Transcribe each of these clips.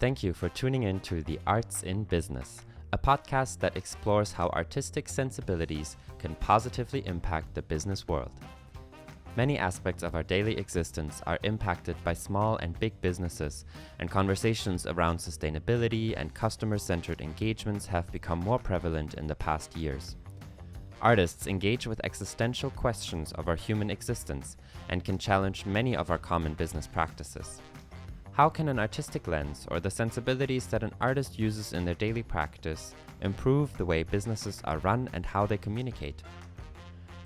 Thank you for tuning in to The Arts in Business, a podcast that explores how artistic sensibilities can positively impact the business world. Many aspects of our daily existence are impacted by small and big businesses, and conversations around sustainability and customer-centered engagements have become more prevalent in the past years. Artists engage with existential questions of our human existence and can challenge many of our common business practices. How can an artistic lens, or the sensibilities that an artist uses in their daily practice, improve the way businesses are run and how they communicate?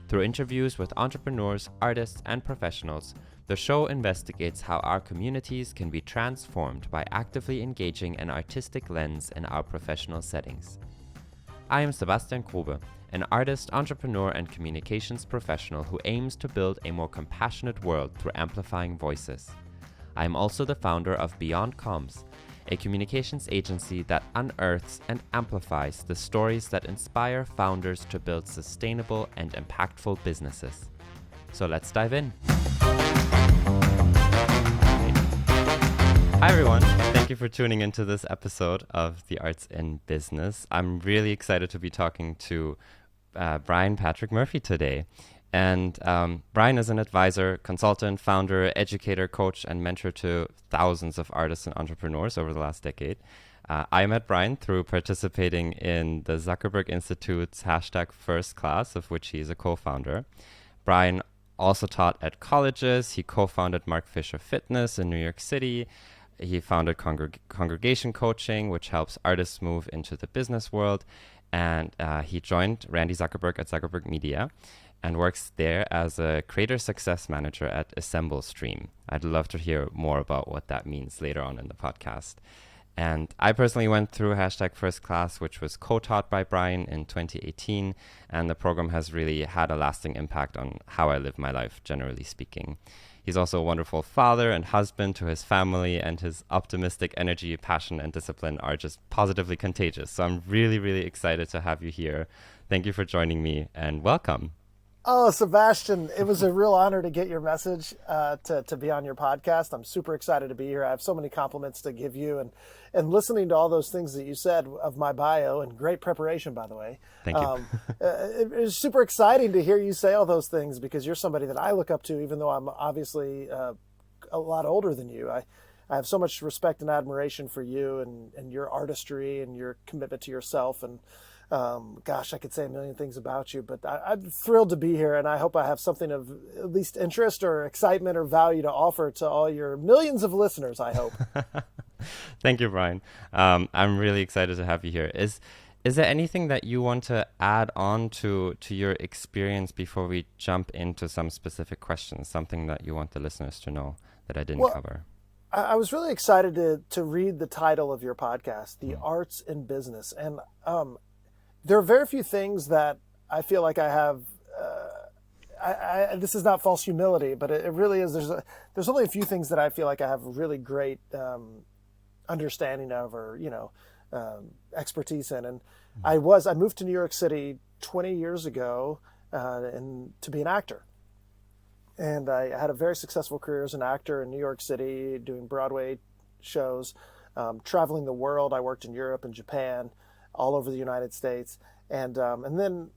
Through interviews with entrepreneurs, artists, and professionals, the show investigates how our communities can be transformed by actively engaging an artistic lens in our professional settings. I am Sebastian, an artist, entrepreneur, and communications professional who aims to build a more compassionate world through amplifying voices. I am also the founder of Beyond Comms, a communications agency that unearths and amplifies the stories that inspire founders to build sustainable and impactful businesses. So let's dive in. Hi everyone, thank you for tuning into this episode of The Arts in Business. I'm really excited to be talking to Brian Patrick Murphy today. And Brian is an advisor, consultant, founder, educator, coach, and mentor to thousands of artists and entrepreneurs over the last decade. I met Brian through participating in the Zuckerberg Institute's #FirstClass, of which he is a co-founder. Brian also taught at colleges. He co-founded Mark Fisher Fitness in New York City. He founded Congregation Coaching, which helps artists move into the business world. And he joined Randy Zuckerberg at Zuckerberg Media and works there as a creator success manager at Assemble Stream. I'd love to hear more about what that means later on in the podcast. And I personally went through #FirstClass, which was co-taught by Brian in 2018, and the program has really had a lasting impact on how I live my life, generally speaking. He's also a wonderful father and husband to his family, and his optimistic energy, passion, and discipline are just positively contagious. So I'm really, really excited to have you here. Thank you for joining me, and welcome. Oh, Sebastian, it was a real honor to get your message, to be on your podcast. I'm super excited to be here. I have so many compliments to give you, and listening to all those things that you said of my bio, and great preparation, by the way. Thank you. It was super exciting to hear you say all those things, because you're somebody that I look up to, even though I'm obviously a lot older than you. I have so much respect and admiration for you and your artistry and your commitment to yourself. And gosh, I could say a million things about you, but I'm thrilled to be here, and I hope I have something of at least interest or excitement or value to offer to all your millions of listeners, I hope. Thank you, Brian. I'm really excited to have you here. Is there anything that you want to add on to your experience before we jump into some specific questions, something that you want the listeners to know that I didn't cover? I was really excited to read the title of your podcast, The Arts in Business. And there are very few things that I feel like I have. This is not false humility, but it really is. There's only a few things that I feel like I have really great understanding of, or expertise in. And I moved to New York City 20 years ago, to be an actor. And I had a very successful career as an actor in New York City, doing Broadway shows, traveling the world. I worked in Europe and Japan, all over the United States. And then,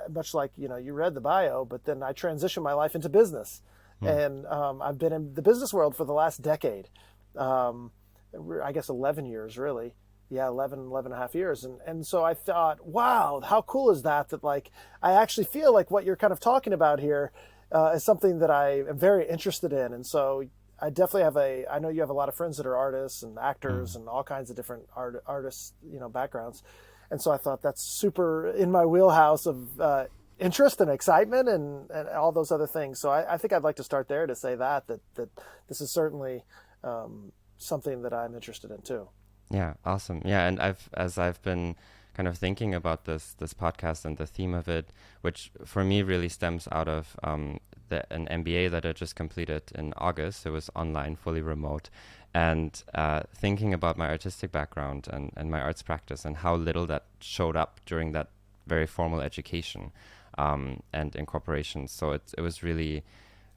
much like, you read the bio, but then I transitioned my life into business. And I've been in the business world for the last decade, I guess 11 years, really. Yeah, 11 and a half years. And so I thought, wow, how cool is that like, I actually feel like what you're kind of talking about here is something that I am very interested in. And so I definitely I know you have a lot of friends that are artists and actors and all kinds of different artists, backgrounds. And so I thought that's super in my wheelhouse of interest and excitement and all those other things. So I think I'd like to start there to say that this is certainly something that I'm interested in too. Yeah, awesome. Yeah, and as I've been kind of thinking about this podcast and the theme of it, which for me really stems out of an MBA that I just completed in August. It was online, fully remote, and thinking about my artistic background and my arts practice and how little that showed up during that very formal education and incorporation. So it was really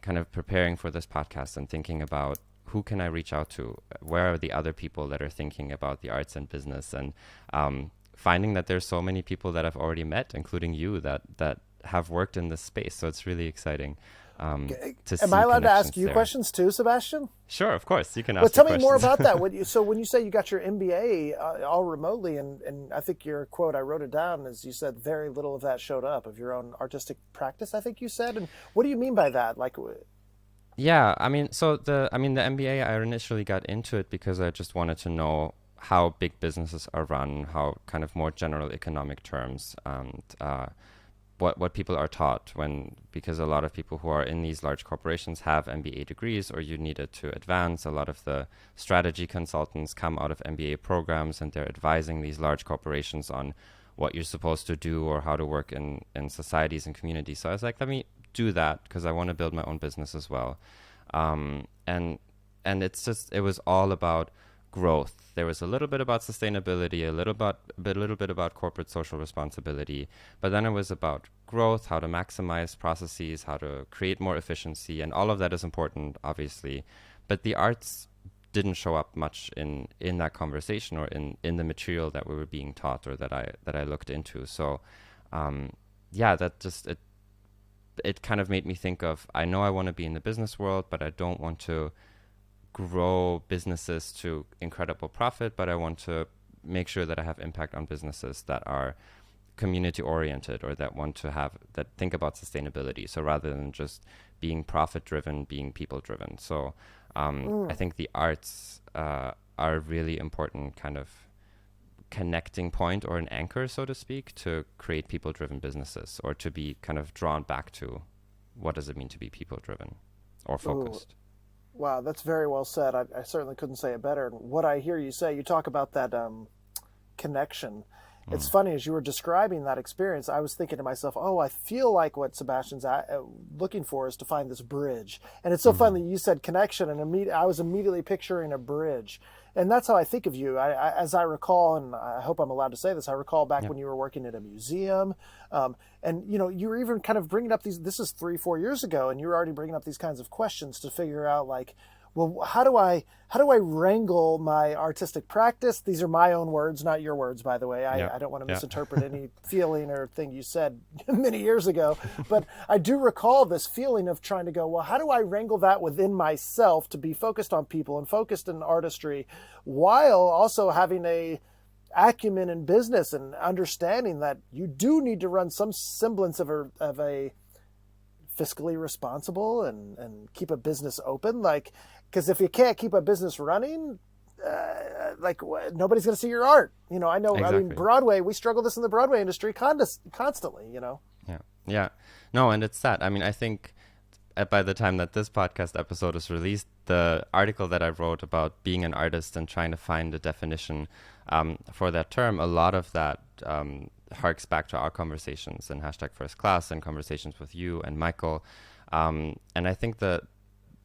kind of preparing for this podcast and thinking about who can I reach out to? Where are the other people that are thinking about the arts and business? And finding that there's so many people that I've already met, including you, that have worked in this space. So it's really exciting. Am I allowed to ask you questions too, Sebastian? Sure, of course. You can ask. Well, tell me more about that. So when you say you got your MBA all remotely, and I think your quote, I wrote it down, is you said very little of that showed up of your own artistic practice, I think you said. And what do you mean by that? Yeah, I mean, the MBA, I initially got into it because I just wanted to know how big businesses are run, how kind of more general economic terms, and what people are taught because a lot of people who are in these large corporations have MBA degrees, or you need it to advance. A lot of the strategy consultants come out of MBA programs, and they're advising these large corporations on what you're supposed to do or how to work in societies and communities. So I was like, let me do that because I want to build my own business as well. And it was all about growth. There was a little bit about sustainability, a little bit about corporate social responsibility, but then it was about growth, how to maximize processes, how to create more efficiency, and all of that is important, obviously. But the arts didn't show up much in that conversation or in the material that we were being taught or that I looked into. So that just it kind of made me think of, I know I want to be in the business world, but I don't want to grow businesses to incredible profit, but I want to make sure that I have impact on businesses that are community oriented or that think about sustainability. So rather than just being profit driven, being people driven. So I think the arts are a really important kind of connecting point or an anchor, so to speak, to create people driven businesses, or to be kind of drawn back to what does it mean to be people driven or focused. Wow, that's very well said. I certainly couldn't say it better. And what I hear you say, you talk about that connection. It's funny, as you were describing that experience, I was thinking to myself, I feel like what Sebastian's looking for is to find this bridge. And it's so funny you said connection, and I was immediately picturing a bridge. And that's how I think of you. As I recall, and I hope I'm allowed to say this, I recall back when you were working at a museum, and you were even kind of bringing up this is 3-4 years ago, and you were already bringing up these kinds of questions to figure out, like, well, how do I wrangle my artistic practice? These are my own words, not your words, by the way. I don't want to misinterpret any feeling or thing you said many years ago. But I do recall this feeling of trying to go, well, how do I wrangle that within myself to be focused on people and focused in artistry, while also having a acumen in business and understanding that you do need to run some semblance of a fiscally responsible and keep a business open, because if you can't keep a business running, nobody's going to see your art. I know. Exactly. I mean, Broadway, we struggle this in the Broadway industry constantly. Yeah. No, and it's that. I mean, I think by the time that this podcast episode is released, the article that I wrote about being an artist and trying to find a definition for that term, a lot of that harks back to our conversations in #FirstClass and conversations with you and Michael. And I think that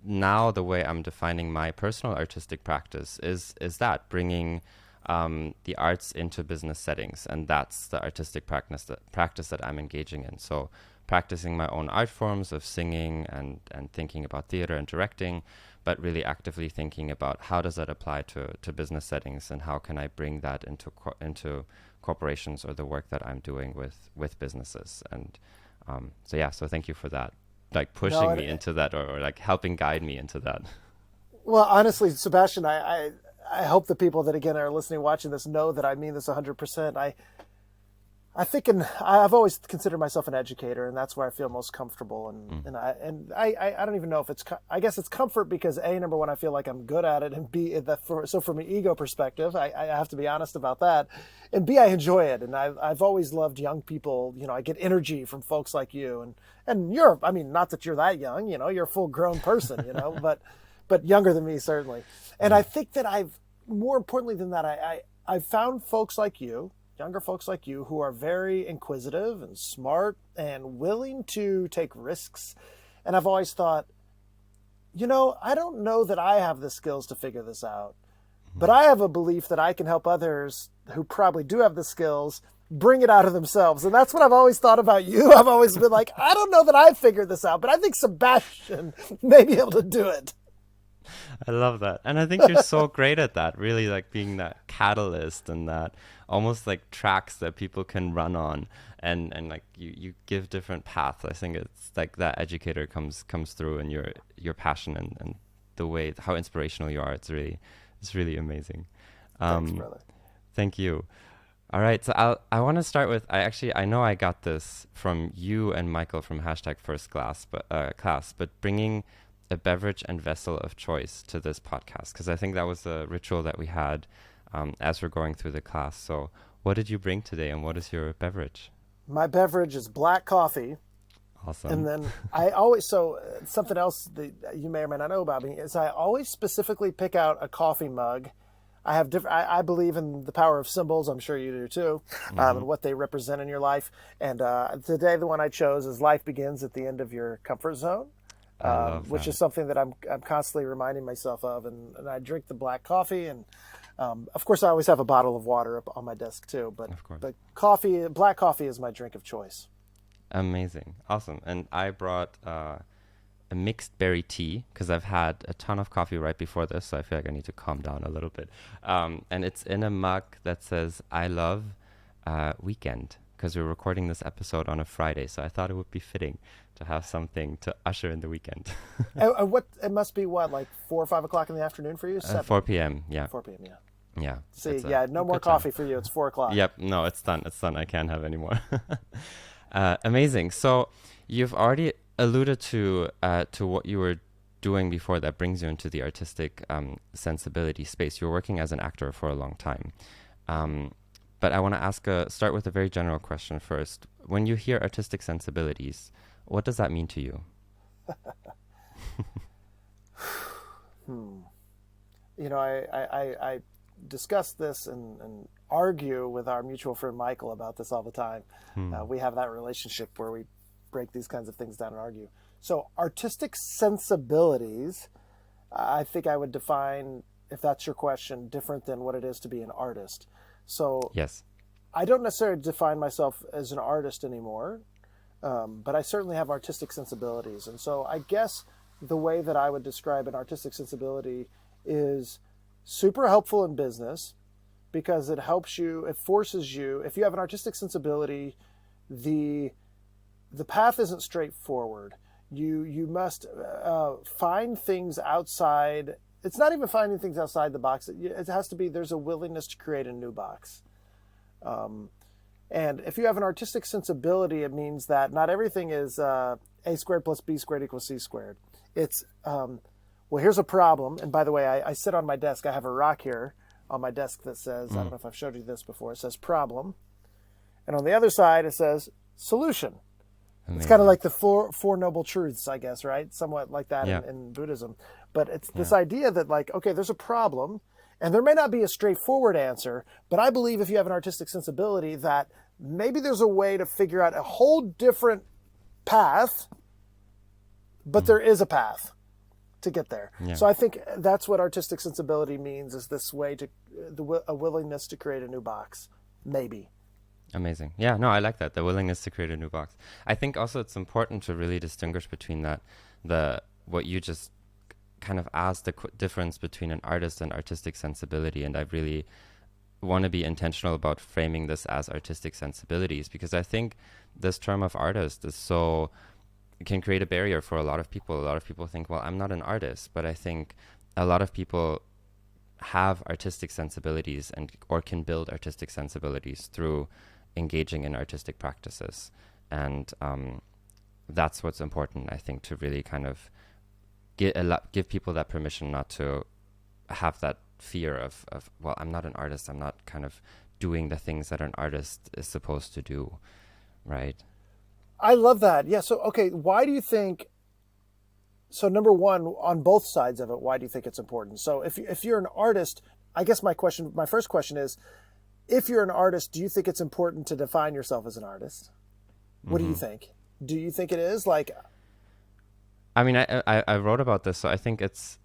now the way I'm defining my personal artistic practice is that bringing the arts into business settings, and that's the artistic practice that I'm engaging in. So practicing my own art forms of singing and thinking about theater and directing, but really actively thinking about how does that apply to business settings, and how can I bring that into corporations or the work that I'm doing with businesses. And so thank you for that. Pushing me into that, or helping guide me into that. Well, honestly, Sebastian, I hope the people that, again, are listening, watching this know that I mean this 100%. I've always considered myself an educator, and that's where I feel most comfortable. And I don't even know if I guess it's comfort because number one, I feel like I'm good at it, and B, so from an ego perspective, I have to be honest about that, and B, I enjoy it, and I've always loved young people. I get energy from folks like you, and you're, I mean, not that you're that young, you're a full grown person, but younger than me certainly. And I think that more importantly than that, I've found folks like you, younger folks like you, who are very inquisitive and smart and willing to take risks. And I've always thought, I don't know that I have the skills to figure this out, but I have a belief that I can help others who probably do have the skills bring it out of themselves. And that's what I've always thought about you. I've always been like, I don't know that I figured this out, but I think Sebastian may be able to do it. I love that. And I think you're so great at that, really, like being that catalyst and that almost like tracks that people can run on, and like you give different paths. I think it's like that educator comes through, and your passion and the way how inspirational you are. It's really amazing. Thanks, brother. Thank you. All right, so I want to start with I know I got this from you and Michael from #FirstClass, but bringing a beverage and vessel of choice to this podcast, because I think that was a ritual that we had as we're going through the class. So what did you bring today, and what is your beverage? My beverage is black coffee. Awesome. And then I always, something else that you may or may not know about me is I always specifically pick out a coffee mug. I have I believe in the power of symbols. I'm sure you do too, and what they represent in your life. And today, the one I chose is "Life begins at the end of your comfort zone," which is something that I'm constantly reminding myself of. And I drink the black coffee, and of course, I always have a bottle of water up on my desk too. But the black coffee, is my drink of choice. Amazing, awesome. And I brought a mixed berry tea, because I've had a ton of coffee right before this, so I feel like I need to calm down a little bit. And it's in a mug that says "I love weekend," because we're recording this episode on a Friday, so I thought it would be fitting to have something to usher in the weekend. What it must be, like 4 or 5 o'clock in the afternoon for you? 4 p.m. Yeah. 4 p.m. Yeah. Yeah. See, no more coffee for you. It's 4 o'clock. Yep. No, it's done. I can't have any more. Amazing. So you've already alluded to what you were doing before that brings you into the artistic sensibility space. You were working as an actor for a long time. But I want to start with a very general question first. When you hear artistic sensibilities, what does that mean to you? I discuss this and argue with our mutual friend Michael about this all the time. We have that relationship where we break these kinds of things down and argue. So artistic sensibilities, I think I would define, if that's your question, different than what it is to be an artist. So yes, I don't necessarily define myself as an artist anymore, but I certainly have artistic sensibilities. And so I guess the way that I would describe an artistic sensibility is super helpful in business, because it helps you, it forces you. If you have an artistic sensibility, the path isn't straightforward. You must find things outside. It's not even finding things outside the box. It has to be, there's a willingness to create a new box. And if you have an artistic sensibility, it means that not everything is a squared plus b squared equals c squared. It's, well, here's a problem. And by the way, I sit on my desk. I have a rock here on my desk that says, I don't know if I've showed you this before. It says problem. And on the other side, it says solution. Amazing. It's kind of like the four noble truths, I guess, right? Somewhat like that in Buddhism. But it's this idea that, like, okay, there's a problem, and there may not be a straightforward answer, but I believe if you have an artistic sensibility that maybe there's a way to figure out a whole different path, but there is a path to get there. Yeah. So I think that's what artistic sensibility means, is this way to a willingness to create a new box, maybe. Amazing. Yeah, no, I like that. The willingness to create a new box. I think also it's important to really distinguish between what you just kind of asked, the difference between an artist and artistic sensibility. And I really want to be intentional about framing this as artistic sensibilities, because I think this term of artist can create a barrier for a lot of people. A lot of people think, well, I'm not an artist, but I think a lot of people have artistic sensibilities or can build artistic sensibilities through engaging in artistic practices. And that's what's important, I think, to really kind of give people that permission not to have that fear of, well, I'm not an artist, I'm not kind of doing the things that an artist is supposed to do, right? I love that. Yeah, so, okay, why do you think, so number one, on both sides of it, why do you think it's important? So if you're an artist, I guess my first question is, if you're an artist, do you think it's important to define yourself as an artist? What do you think? Do you think it is? Like, I mean, I wrote about this, so I think it's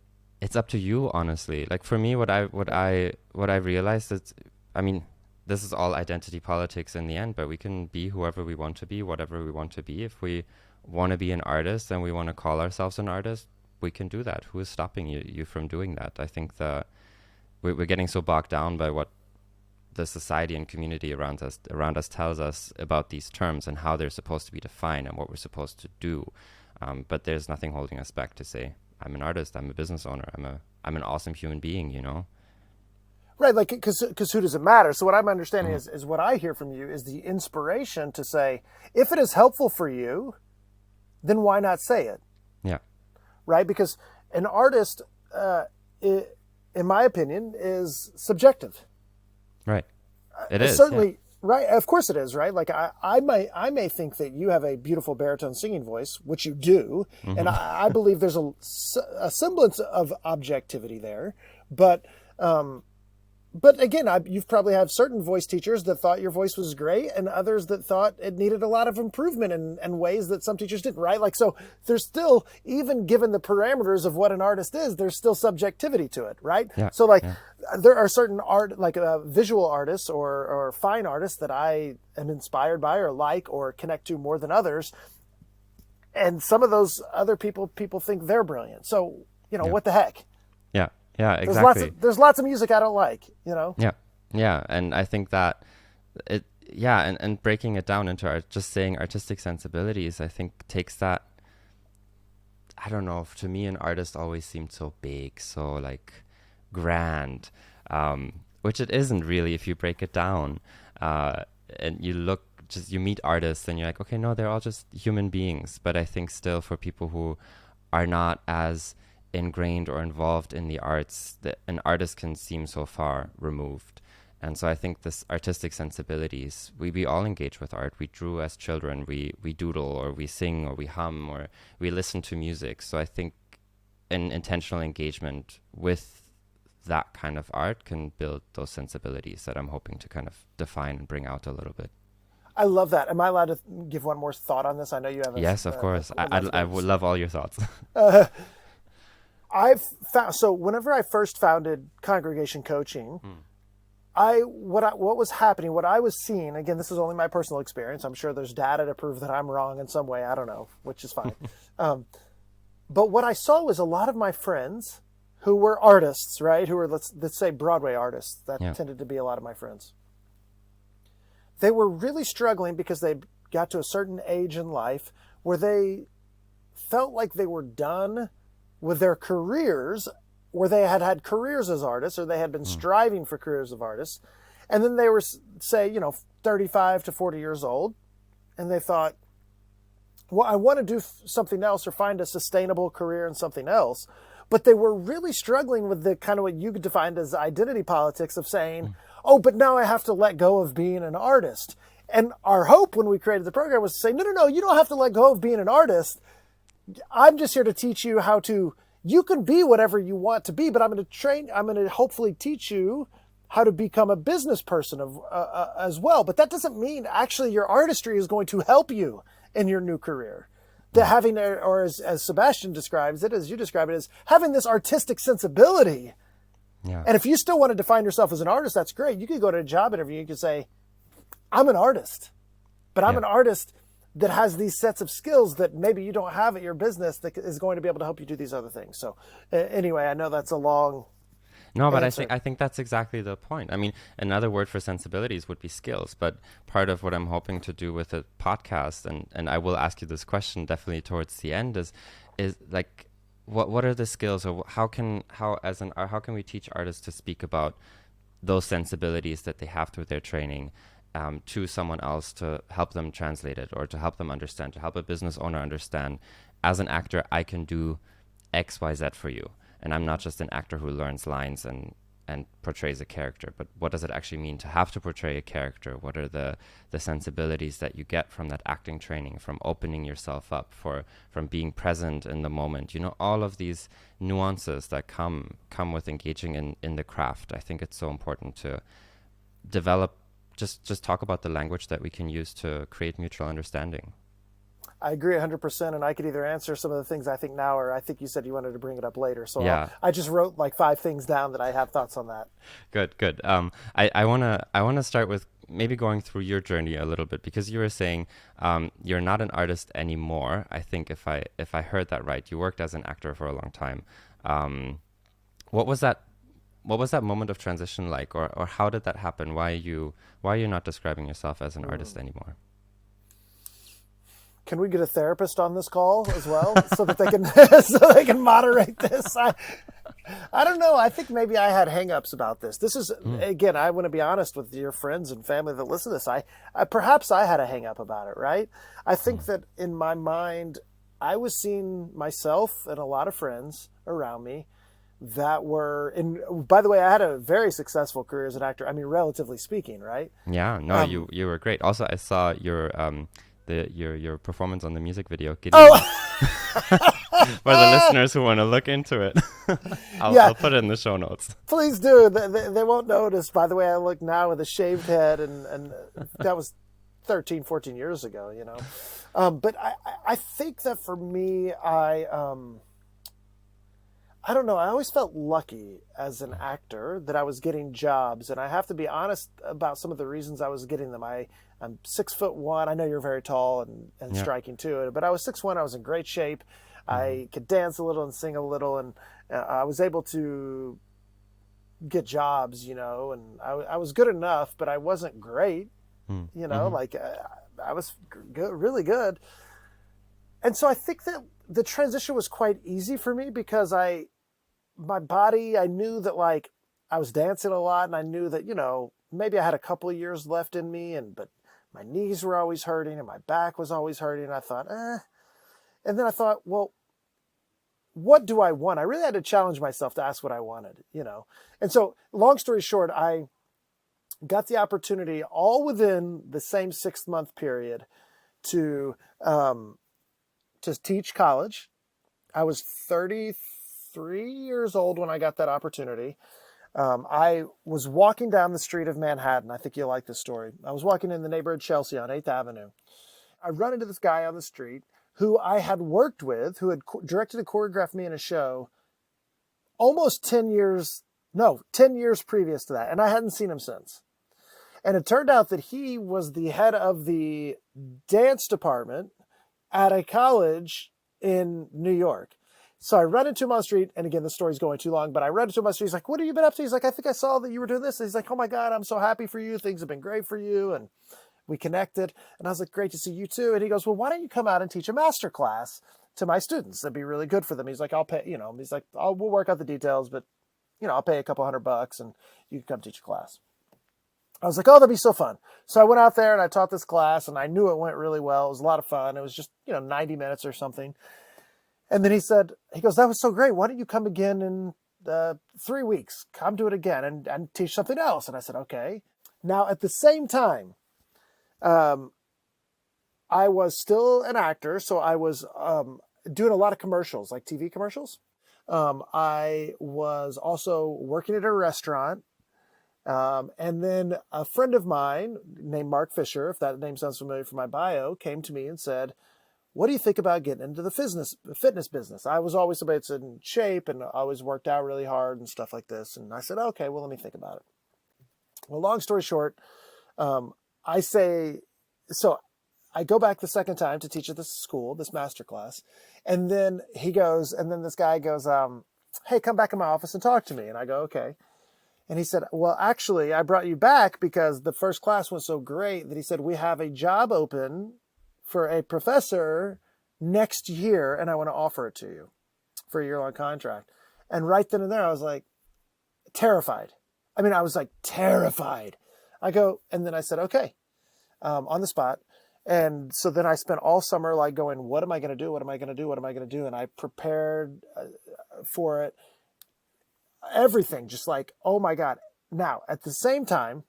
up to you, honestly. Like, for me, what I realized is, I mean, this is all identity politics in the end, but we can be whoever we want to be, whatever we want to be. If we want to be an artist and we want to call ourselves an artist, we can do that. Who is stopping you from doing that? I think we're getting so bogged down by what the society and community around us tells us about these terms and how they're supposed to be defined and what we're supposed to do. But there's nothing holding us back to say, I'm an artist, I'm a business owner, I'm an awesome human being, you know? Right, like, because who does it matter? So what I'm understanding is what I hear from you is the inspiration to say, if it is helpful for you, then why not say it? Yeah. Right? Because an artist, in my opinion, is subjective. Right. It is. Certainly, yeah. Right. Of course it is, right? Like I may think that you have a beautiful baritone singing voice, which you do. And I believe there's a semblance of objectivity there. But again, you've probably had certain voice teachers that thought your voice was great and others that thought it needed a lot of improvement in ways that some teachers didn't, right? Like, so there's still, even given the parameters of what an artist is, there's still subjectivity to it, right? Yeah, so like there are certain art, like visual artists or fine artists that I am inspired by or like or connect to more than others. And some of those other people think they're brilliant. So, what the heck? Yeah. Yeah, exactly. There's lots of music I don't like, Yeah, yeah, and I think that and breaking it down into just saying artistic sensibilities, I think takes that. I don't know. To me, an artist always seemed so big, so like grand, which it isn't really if you break it down. And you meet artists, and you're like, okay, no, they're all just human beings. But I think still for people who are not as ingrained or involved in the arts, that an artist can seem so far removed. And so I think this artistic sensibilities, we all engage with art. We drew as children, we doodle or we sing or we hum or we listen to music. So I think an intentional engagement with that kind of art can build those sensibilities that I'm hoping to kind of define and bring out a little bit. I love that. Am I allowed to give one more thought on this? I know you have Yes, of course. I would love all your thoughts. I've found, so whenever I first founded Congregation Coaching, what was happening, what I was seeing, again, this is only my personal experience. I'm sure there's data to prove that I'm wrong in some way. I don't know, which is fine. But what I saw was a lot of my friends who were artists, right? Who were, let's say Broadway artists. That tended to be a lot of my friends. They were really struggling because they got to a certain age in life where they felt like they were done with their careers, where they had careers as artists, or they had been striving for careers of artists. And then they were, say, 35 to 40 years old. And they thought, well, I want to do something else or find a sustainable career in something else. But they were really struggling with the kind of what you could define as identity politics of saying, oh, but now I have to let go of being an artist. And our hope when we created the program was to say, no, you don't have to let go of being an artist. I'm just here to teach you you can be whatever you want to be, but I'm going to hopefully teach you how to become a business person as well. But that doesn't mean actually your artistry is going to help you in your new career. That having, or as Sebastian describes it, as you describe it, is having this artistic sensibility. Yeah. And if you still want to define yourself as an artist, that's great. You could go to a job interview, you could say, I'm an artist, but I'm an artist that has these sets of skills that maybe you don't have at your business that is going to be able to help you do these other things. So anyway, I know that's a long but answer. I think that's exactly the point. I mean, another word for sensibilities would be skills, but part of what I'm hoping to do with a podcast, and I will ask you this question definitely towards the end, is like, what are the skills, or how can we teach artists to speak about those sensibilities that they have through their training to someone else, to help them translate it, or to help them understand, to help a business owner understand, as an actor, I can do X, Y, Z for you. And I'm not just an actor who learns lines and portrays a character, but what does it actually mean to have to portray a character? What are the sensibilities that you get from that acting training, from opening yourself up, from being present in the moment? All of these nuances that come with engaging in the craft. I think it's so important to develop, just talk about the language that we can use to create mutual understanding. I agree 100%, and I could either answer some of the things I think now, or I think you said you wanted to bring it up later. So I just wrote like 5 things down that I have thoughts on that. Good. I wanna start with maybe going through your journey a little bit, because you were saying you're not an artist anymore. I think if I heard that right, you worked as an actor for a long time. What was that? What was that moment of transition like, or how did that happen? Why are you not describing yourself as an artist anymore? Can we get a therapist on this call as well so that they can they can moderate this? I don't know. I think maybe I had hangups about this. This is again, I want to be honest with your friends and family that listen to this. Perhaps I had a hang up about it, right? I think that in my mind, I was seeing myself and a lot of friends around me that were by the way, I had a very successful career as an actor. I mean, relatively speaking, right? Yeah, no, you were great. Also, I saw your performance on the music video. For the listeners who want to look into it, I'll put it in the show notes. Please do. They won't notice. By the way, I look now with a shaved head, and that was 13, 14 years ago, you know. But I think that for me, I don't know. I always felt lucky as an actor that I was getting jobs, and I have to be honest about some of the reasons I was getting them. I'm 6'1". I know you're very tall and striking too, but I was 6'1". I was in great shape. I could dance a little and sing a little, and I was able to get jobs, you know, and I was good enough, but I wasn't great, you know, like I was good, really good. And so I think that the transition was quite easy for me because my body, I knew that like I was dancing a lot, and I knew that, you know, maybe I had a couple of years left in me, but my knees were always hurting and my back was always hurting. And I thought, and then I thought, well, what do I want? I really had to challenge myself to ask what I wanted, you know? And so long story short, I got the opportunity all within the same 6-month period to teach college. I was 33 years old when I got that opportunity. I was walking down the street of Manhattan. I think you'll like this story. I was walking in the neighborhood Chelsea on 8th Avenue. I run into this guy on the street who I had worked with, who had directed and choreographed me in a show almost 10 years previous to that. And I hadn't seen him since. And it turned out that he was the head of the dance department at a college in New York. So I run into him on the street, and again, the story's going too long, but I run into him on the street. He's like, what have you been up to? He's like, I think I saw that you were doing this. And he's like, oh my God, I'm so happy for you. Things have been great for you. And we connected, and I was like, great to see you too. And he goes, well, why don't you come out and teach a master class to my students? That'd be really good for them. He's like, I'll pay, you know, he's like, we'll work out the details, but you know, I'll pay a couple $100 and you can come teach a class. I was like, oh, that'd be so fun. So I went out there and I taught this class, and I knew it went really well. It was a lot of fun. It was just, 90 minutes or something. And then he goes, that was so great. Why don't you come again in 3 weeks? Come do it again and teach something else. And I said, okay. Now, at the same time, I was still an actor. So I was doing a lot of commercials, like TV commercials. I was also working at a restaurant. And then a friend of mine named Mark Fisher, if that name sounds familiar from my bio, came to me and said, what do you think about getting into the fitness business? I was always somebody that's in shape and always worked out really hard and stuff like this. And I said, okay, well, let me think about it. Well, long story short, so I go back the second time to teach at this school, this master class. And then this guy goes, hey, come back in my office and talk to me. And I go, okay. And he said, well, actually, I brought you back because the first class was so great that he said, we have a job open for a professor next year, and I want to offer it to you for a year-long contract. And right then and there, I was like, terrified. I mean, I was like terrified. I go, and then I said, okay, on the spot. And so then I spent all summer like going, what am I going to do? What am I going to do? What am I going to do? And I prepared for it. Everything, just like, oh my God. Now, at the same time,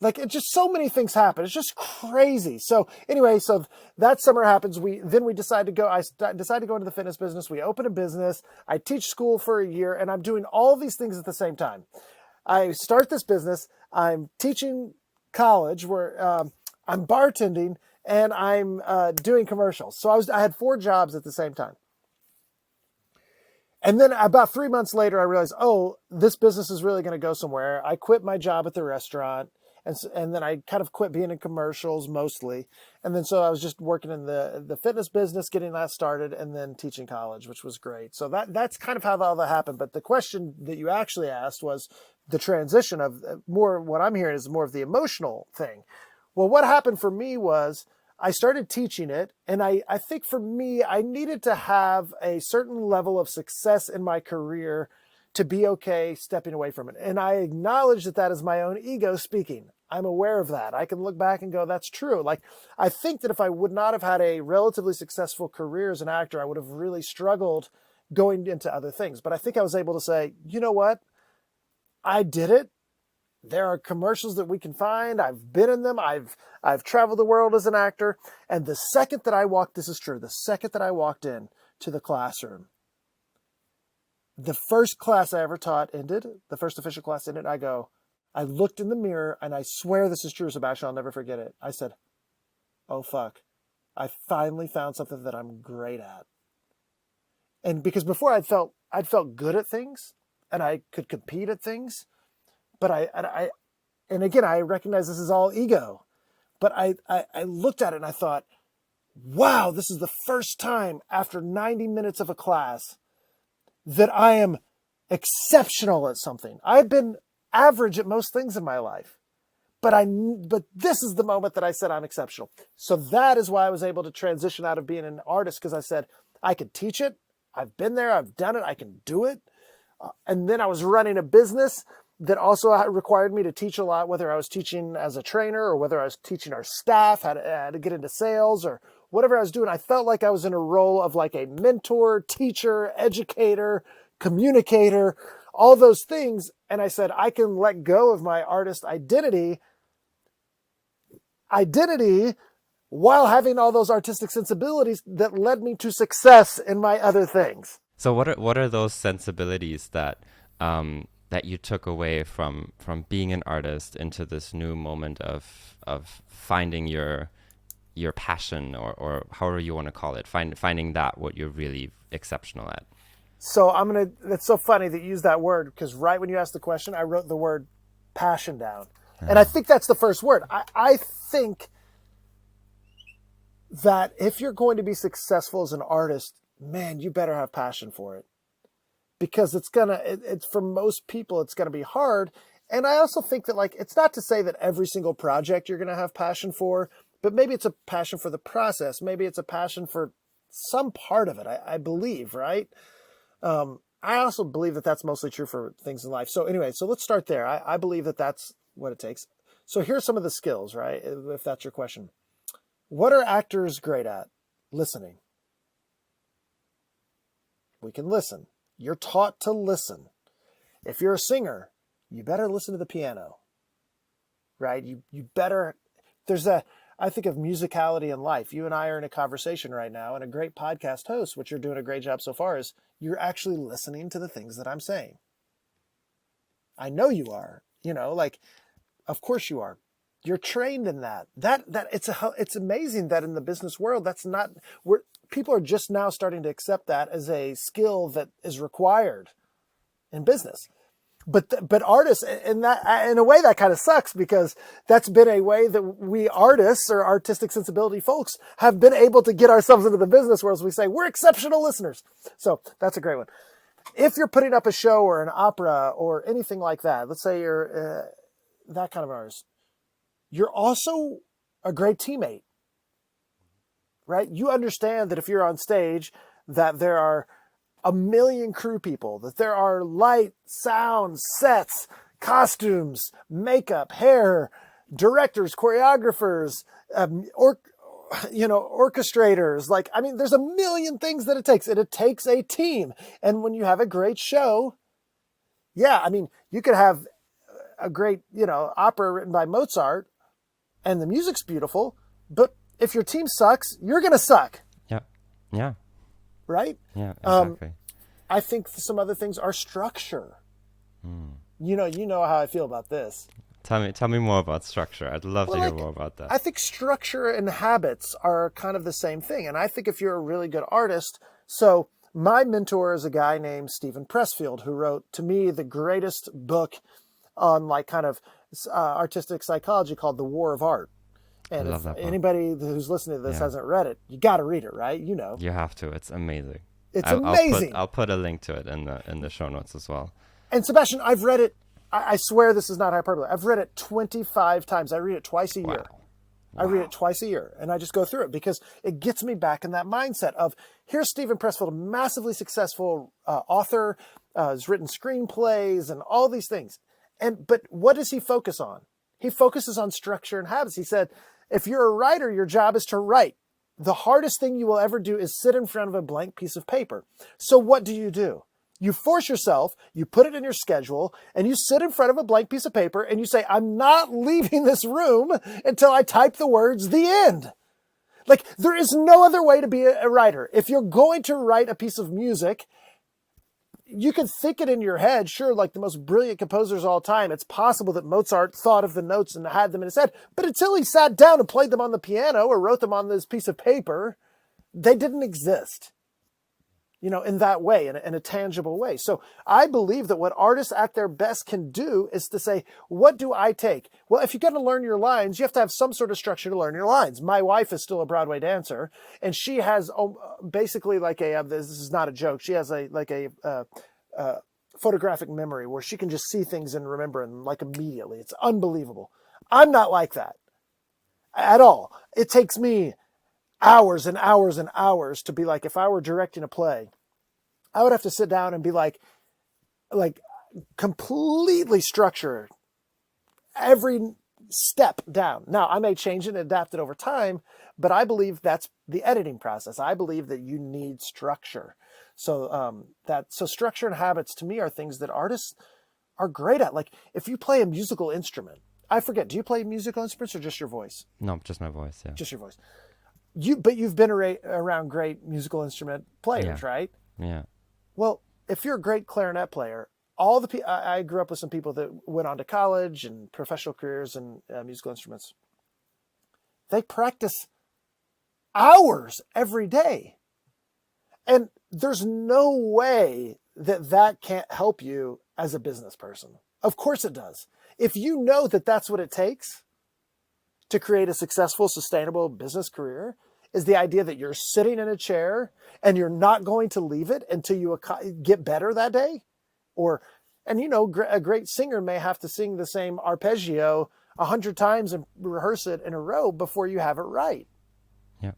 like it just so many things happen. It's just crazy. So anyway, so that summer happens. I decided to go into the fitness business. We open a business. I teach school for a year, and I'm doing all these things at the same time. I start this business. I'm teaching college where I'm bartending, and I'm doing commercials. So I had 4 jobs at the same time. And then about 3 months later, I realized, oh, this business is really going to go somewhere. I quit my job at the restaurant, And then I kind of quit being in commercials mostly. And then so I was just working in the fitness business, getting that started, and then teaching college, which was great. So that's kind of how all that happened. But the question that you actually asked was the transition of more, what I'm hearing is more of the emotional thing. Well, what happened for me was I started teaching it. And I think for me, I needed to have a certain level of success in my career to be okay stepping away from it. And I acknowledge that is my own ego speaking. I'm aware of that. I can look back and go, that's true. Like, I think that if I would not have had a relatively successful career as an actor, I would have really struggled going into other things. But I think I was able to say, you know what? I did it. There are commercials that we can find. I've been in them. I've traveled the world as an actor. And the second that I walked, this is true, the second that I walked in to the classroom, the first class I ever taught ended, the first official class ended, I looked in the mirror, and I swear this is true, Sebastian, I'll never forget it. I said, oh, fuck. I finally found something that I'm great at. And because before I'd felt good at things, and I could compete at things, but and again, I recognize this is all ego, but I looked at it and I thought, wow, this is the first time after 90 minutes of a class that I am exceptional at something. I've been average at most things in my life, but this is the moment that I said I'm exceptional. So that is why I was able to transition out of being an artist, because I said, I could teach it. I've been there. I've done it. I can do it. And then I was running a business that also required me to teach a lot, whether I was teaching as a trainer or whether I was teaching our staff how to get into sales or whatever I was doing. I felt like I was in a role of like a mentor, teacher, educator, communicator, all those things. And I said, I can let go of my artist identity while having all those artistic sensibilities that led me to success in my other things. So what are those sensibilities that you took away from being an artist into this new moment of finding your passion or however you want to call it, finding that what you're really exceptional at? So it's so funny that you use that word, because right when you asked the question, I wrote the word passion down. And I think that's the first word. I think that if you're going to be successful as an artist, man, you better have passion for it, because it's for most people, it's going to be hard. And I also think that, like, it's not to say that every single project you're going to have passion for, but maybe it's a passion for the process. Maybe it's a passion for some part of it. I believe, right? I also believe that that's mostly true for things in life. So anyway, so let's start there. I believe that that's what it takes. So here's some of the skills, right? If that's your question. What are actors great at? Listening. We can listen. You're taught to listen. If you're a singer, you better listen to the piano, right? You better, I think of musicality in life. You and I are in a conversation right now, and a great podcast host, which you're doing a great job so far, is you're actually listening to the things that I'm saying. I know you are, like, of course you are. You're trained in that. It's amazing that in the business world, people are just now starting to accept that as a skill that is required in business. But artists, in a way, that kind of sucks, because that's been a way that we artists or artistic sensibility folks have been able to get ourselves into the business, whereas we say we're exceptional listeners. So that's a great one. If you're putting up a show or an opera or anything like that, let's say you're that kind of an artist, you're also a great teammate, right? You understand that if you're on stage, that there are a million crew people, that there are light, sound, sets, costumes, makeup, hair, directors, choreographers, orchestrators. Like, I mean, there's a million things that it takes, and it takes a team. And when you have a great show, yeah, I mean, you could have a great, opera written by Mozart, and the music's beautiful, but if your team sucks, you're going to suck. Yeah. Yeah. Right? Yeah, exactly. I think some other things are structure. You know how I feel about this. Tell me more about structure. I'd love to hear more about that. I think structure and habits are kind of the same thing. And I think if you're a really good artist, so my mentor is a guy named Stephen Pressfield, who wrote, to me, the greatest book on like kind of artistic psychology called The War of Art. And if anybody who's listening to this hasn't read it, you got to read it, right? You know, you have to. It's amazing. It's amazing. I'll put a link to it in the show notes as well. And Sebastian, I've read it. I swear this is not hyperbole. I've read it 25 times. I read it twice a year. I read it twice a year, and I just go through it because it gets me back in that mindset of, here's Stephen Pressfield, a massively successful author, has written screenplays and all these things. But what does he focus on? He focuses on structure and habits. He said, if you're a writer, your job is to write. The hardest thing you will ever do is sit in front of a blank piece of paper. So what do? You force yourself, you put it in your schedule, and you sit in front of a blank piece of paper and you say, I'm not leaving this room until I type the words, the end. Like, there is no other way to be a writer. If you're going to write a piece of music, you can think it in your head. Sure, like the most brilliant composers of all time, it's possible that Mozart thought of the notes and had them in his head. But until he sat down and played them on the piano or wrote them on this piece of paper, they didn't exist, in that way, in a tangible way. So I believe that what artists at their best can do is to say, what do I take? Well, if you're going to learn your lines, you have to have some sort of structure to learn your lines. My wife is still a Broadway dancer, and she has basically like this is not a joke. She has a photographic memory where she can just see things and remember them like immediately. It's unbelievable. I'm not like that at all. It takes me hours and hours and hours to be like, if I were directing a play, I would have to sit down and be like completely structure every step down. Now, I may change it and adapt it over time, but I believe that's the editing process. I believe that you need structure. So structure and habits to me are things that artists are great at. Like if you play a musical instrument, I forget, do you play musical instruments or just your voice? No, just my voice. Yeah. Just your voice. But you've been around great musical instrument players, right? Yeah. Well, if you're a great clarinet player, I grew up with some people that went on to college and professional careers in musical instruments. They practice hours every day. And there's no way that can't help you as a business person. Of course it does. If you know that that's what it takes to create a successful, sustainable business career, is the idea that you're sitting in a chair and you're not going to leave it until you get better that day. A great singer may have to sing the same arpeggio 100 times and rehearse it in a row before you have it right. Yeah.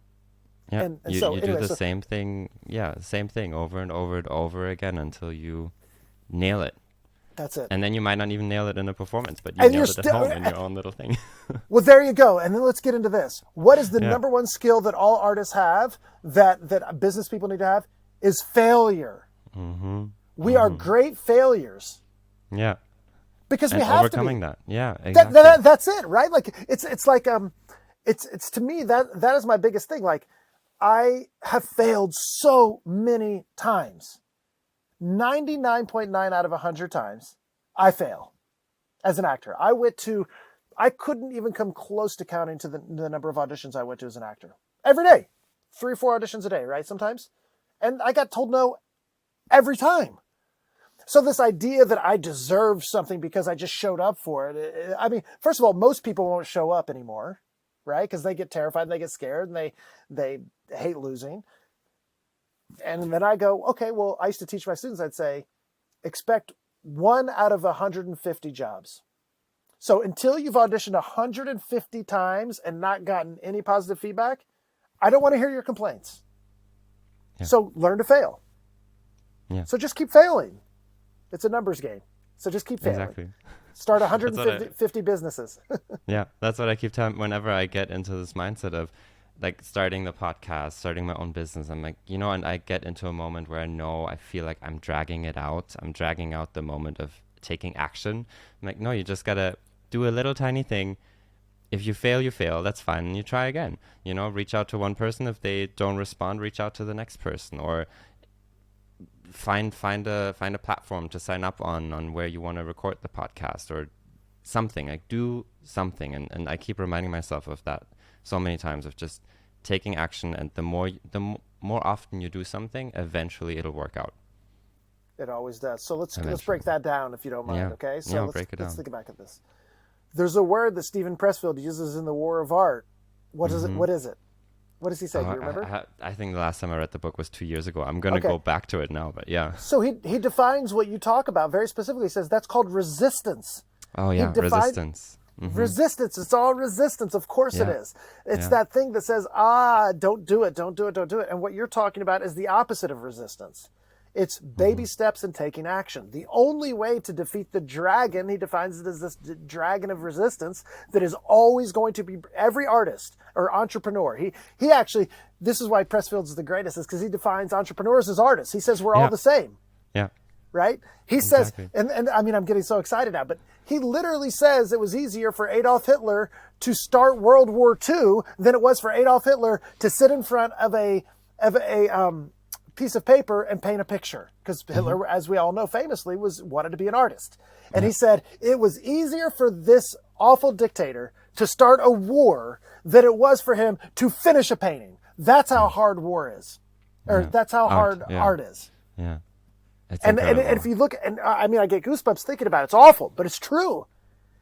Yeah. And you do the same thing. Yeah. Same thing over and over and over again until you nail it. That's it. And then you might not even nail it in a performance, but you nailed it at home in your own little thing. Well, there you go. And then let's get into this. What is the number one skill that all artists have, that business people need to have, is failure. Mm-hmm. We are great failures. Yeah. Because we have overcoming to be. That. Yeah, exactly. That's it, right? Like it's like it's to me that is my biggest thing. Like I have failed so many times. 99.9 out of 100 times, I fail as an actor. I couldn't even come close to counting to the number of auditions I went to as an actor. Every day. 3 or 4 auditions a day, right? Sometimes. And I got told no every time. So this idea that I deserve something because I just showed up for it. I mean, first of all, most people won't show up anymore, right? Because they get terrified and they get scared and they hate losing. And then I go, okay, well, I used to teach my students, I'd say, expect 1 out of 150 jobs. So until you've auditioned 150 times and not gotten any positive feedback, I don't want to hear your complaints. Yeah. So learn to fail. Yeah. So just keep failing. It's a numbers game. So just keep failing. Exactly. Start 150 businesses. Yeah, that's what I keep telling whenever I get into this mindset of like starting the podcast, starting my own business. I'm like, and I get into a moment where I feel like I'm dragging it out. I'm dragging out the moment of taking action. I'm like, no, you just got to do a little tiny thing. If you fail, you fail. That's fine. And you try again. Reach out to one person. If they don't respond, reach out to the next person, or find a platform to sign up on where you want to record the podcast or something. Like do something. And I keep reminding myself of that so many times, of just taking action, and the more often you do something, eventually it'll work out. It always does. So let's break that down if you don't mind. Yeah. Okay. So break it down. Let's think back at this. There's a word that Stephen Pressfield uses in The War of Art. What is it? What is it? What does he say? Do you remember? I think the last time I read the book was 2 years ago. I'm going to go back to it now, but yeah. So he defines what you talk about very specifically. He says that's called resistance. Oh, yeah, resistance. Resistance. It's all resistance. Of course it is. It's that thing that says, don't do it, don't do it, don't do it. And what you're talking about is the opposite of resistance. It's baby steps and taking action. The only way to defeat the dragon, he defines it as this dragon of resistance that is always going to be every artist or entrepreneur. He actually, this is why Pressfield's the greatest, is because he defines entrepreneurs as artists. He says we're all the same. Yeah. Right? He says, and I mean, I'm getting so excited now, but he literally says it was easier for Adolf Hitler to start World War II than it was for Adolf Hitler to sit in front of a piece of paper and paint a picture, because Hitler, as we all know, famously wanted to be an artist. And he said it was easier for this awful dictator to start a war than it was for him to finish a painting. That's how hard war is, or that's how hard art is. Yeah. And if you look, and I mean, I get goosebumps thinking about it. It's awful, but it's true.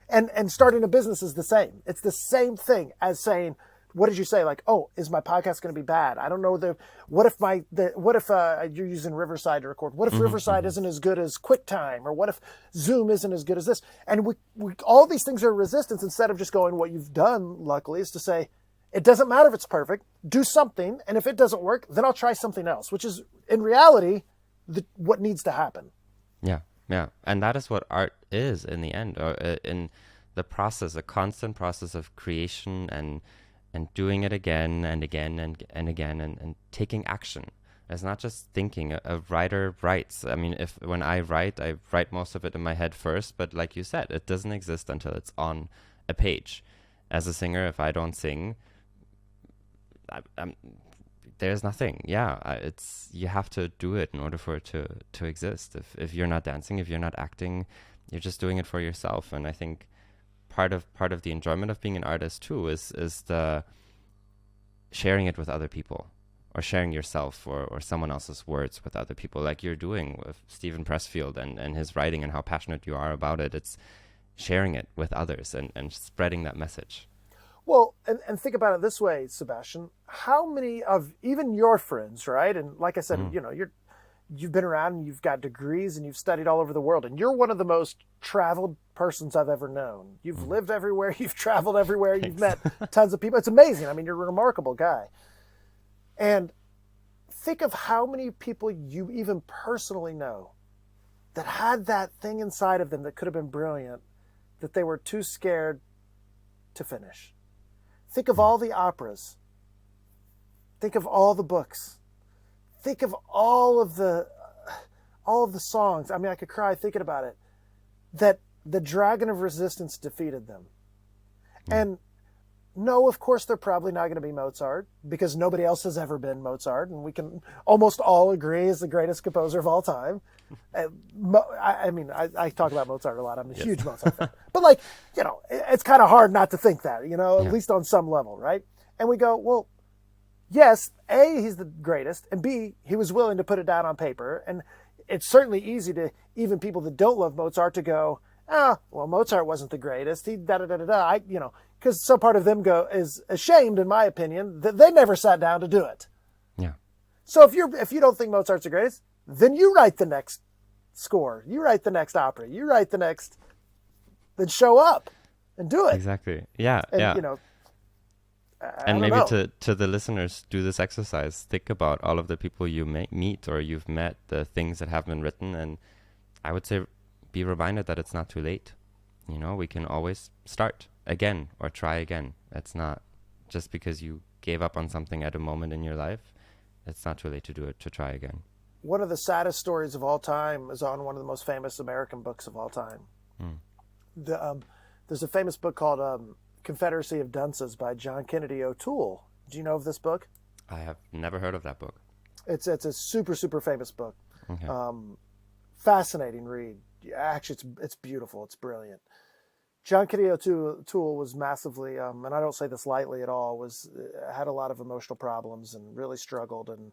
And starting a business is the same. It's the same thing as saying, what did you say? Like, oh, is my podcast going to be bad? I don't know. What if you're using Riverside to record? What if Riverside isn't as good as QuickTime? Or what if Zoom isn't as good as this? And we all these things are resistance, instead of just going, what you've done, luckily, is to say, it doesn't matter if it's perfect. Do something. And if it doesn't work, then I'll try something else, which is in reality, what needs to happen. Yeah. And that is what art is in the end, or in the process, a constant process of creation and doing it again and again and again and taking action. It's not just thinking. A writer writes. I mean, when I write most of it in my head first, but like you said, it doesn't exist until it's on a page. As a singer, if I don't sing, there's nothing. You have to do it in order for it to exist. If you're not dancing, if you're not acting, you're just doing it for yourself. And I think part of the enjoyment of being an artist too is the sharing it with other people, or sharing yourself or someone else's words with other people, like you're doing with Stephen Pressfield and his writing and how passionate you are about it. It's sharing it with others and spreading that message. Well, and think about it this way, Sebastian. How many of even your friends, right? And like I said, you've been around and you've got degrees and you've studied all over the world, and you're one of the most traveled persons I've ever known. You've lived everywhere, you've traveled everywhere, you've met tons of people. It's amazing. I mean, you're a remarkable guy. And think of how many people you even personally know that had that thing inside of them that could have been brilliant, that they were too scared to finish. Think of all the operas. Think of all the books. Think of all of the songs. I mean, I could cry thinking about it. That the dragon of resistance defeated them. And no, of course, they're probably not going to be Mozart, because nobody else has ever been Mozart, and we can almost all agree is the greatest composer of all time. I mean, I talk about Mozart a lot. I'm a huge Mozart fan. But it's kind of hard not to think that, at least on some level, right? And we go, well, yes, A, he's the greatest, and B, he was willing to put it down on paper. And it's certainly easy to, even people that don't love Mozart, to go, well, Mozart wasn't the greatest. He da-da-da-da-da. Because some part of them is ashamed, in my opinion, that they never sat down to do it. Yeah. So if you don't think Mozart's the greatest, then you write the next score. You write the next opera. You write the next. Then show up and do it. Exactly. Yeah. And, and maybe to the listeners, do this exercise. Think about all of the people you meet or you've met, the things that have been written, and I would say be reminded that it's not too late. We can always start again or try again. It's not just because you gave up on something at a moment in your life. It's not too late to do it, to try again. One of the saddest stories of all time is on one of the most famous American books of all time. There's a famous book called Confederacy of Dunces by John Kennedy O'Toole. Do you know of this book? I have never heard of that book. It's a super, super famous book. Okay. Fascinating read. Actually, it's beautiful. It's brilliant. John Kennedy O'Toole was massively, and I don't say this lightly at all, had a lot of emotional problems and really struggled, and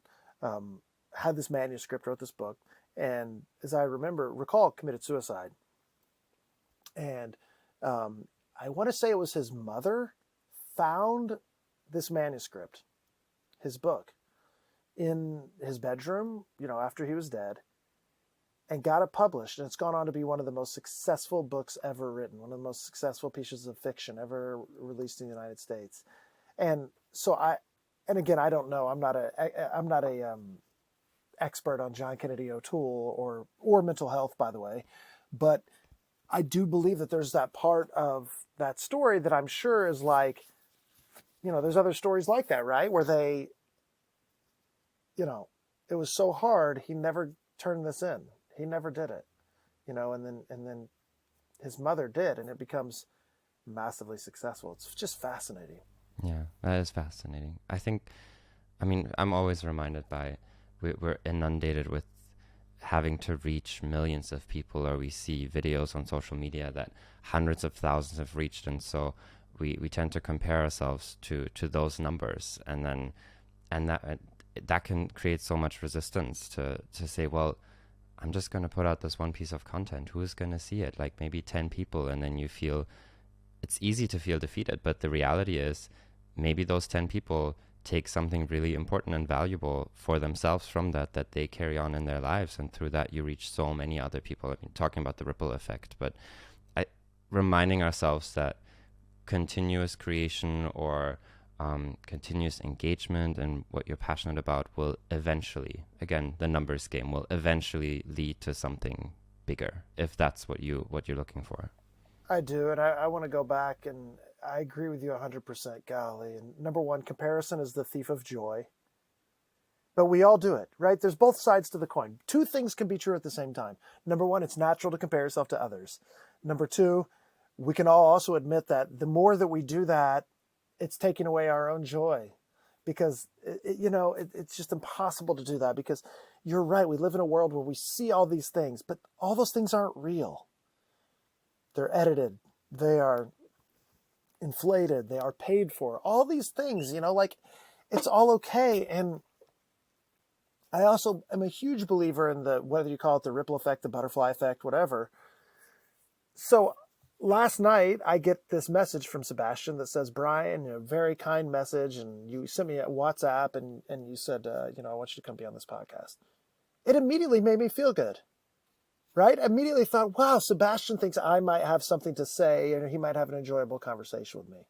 had this manuscript, wrote this book, and as I recall, committed suicide. And I want to say it was his mother, found this manuscript, his book, in his bedroom, after he was dead, and got it published. And it's gone on to be one of the most successful books ever written, one of the most successful pieces of fiction ever released in the United States. And so and again, I don't know. I'm not a expert on John Kennedy O'Toole or mental health, by the way, but I do believe that there's that part of that story that I'm sure is like, there's other stories like that, right? Where they, it was so hard, he never turned this in. He never did it, and then his mother did, and it becomes massively successful. It's just fascinating. Yeah, that is fascinating. I'm always reminded by, we're inundated with having to reach millions of people, or we see videos on social media that hundreds of thousands have reached, and so we tend to compare ourselves to those numbers, and that can create so much resistance to say, well, I'm just going to put out this one piece of content. Who's going to see it? Like maybe 10 people, and then it's easy to feel defeated, but the reality is maybe those 10 people take something really important and valuable for themselves from that they carry on in their lives, and through that you reach so many other people. Talking about the ripple effect, but reminding ourselves that continuous creation or continuous engagement and what you're passionate about will eventually, again, the numbers game, will eventually lead to something bigger, if that's what you're looking for. I do, and I want to go back, and I agree with you 100%, golly. And number one, comparison is the thief of joy. But we all do it, right? There's both sides to the coin. Two things can be true at the same time. Number one, it's natural to compare yourself to others. Number two, we can all also admit that the more that we do that, it's taking away our own joy, because it's just impossible to do that, because you're right. We live in a world where we see all these things, but all those things aren't real. They're edited. They are inflated. They are paid for. All these things, it's all okay. And I also am a huge believer in whether you call it the ripple effect, the butterfly effect, whatever. So last night, I get this message from Sebastian that says, Brian, a very kind message, and you sent me a WhatsApp, and you said, I want you to come be on this podcast. It immediately made me feel good, right? I immediately thought, wow, Sebastian thinks I might have something to say, and he might have an enjoyable conversation with me.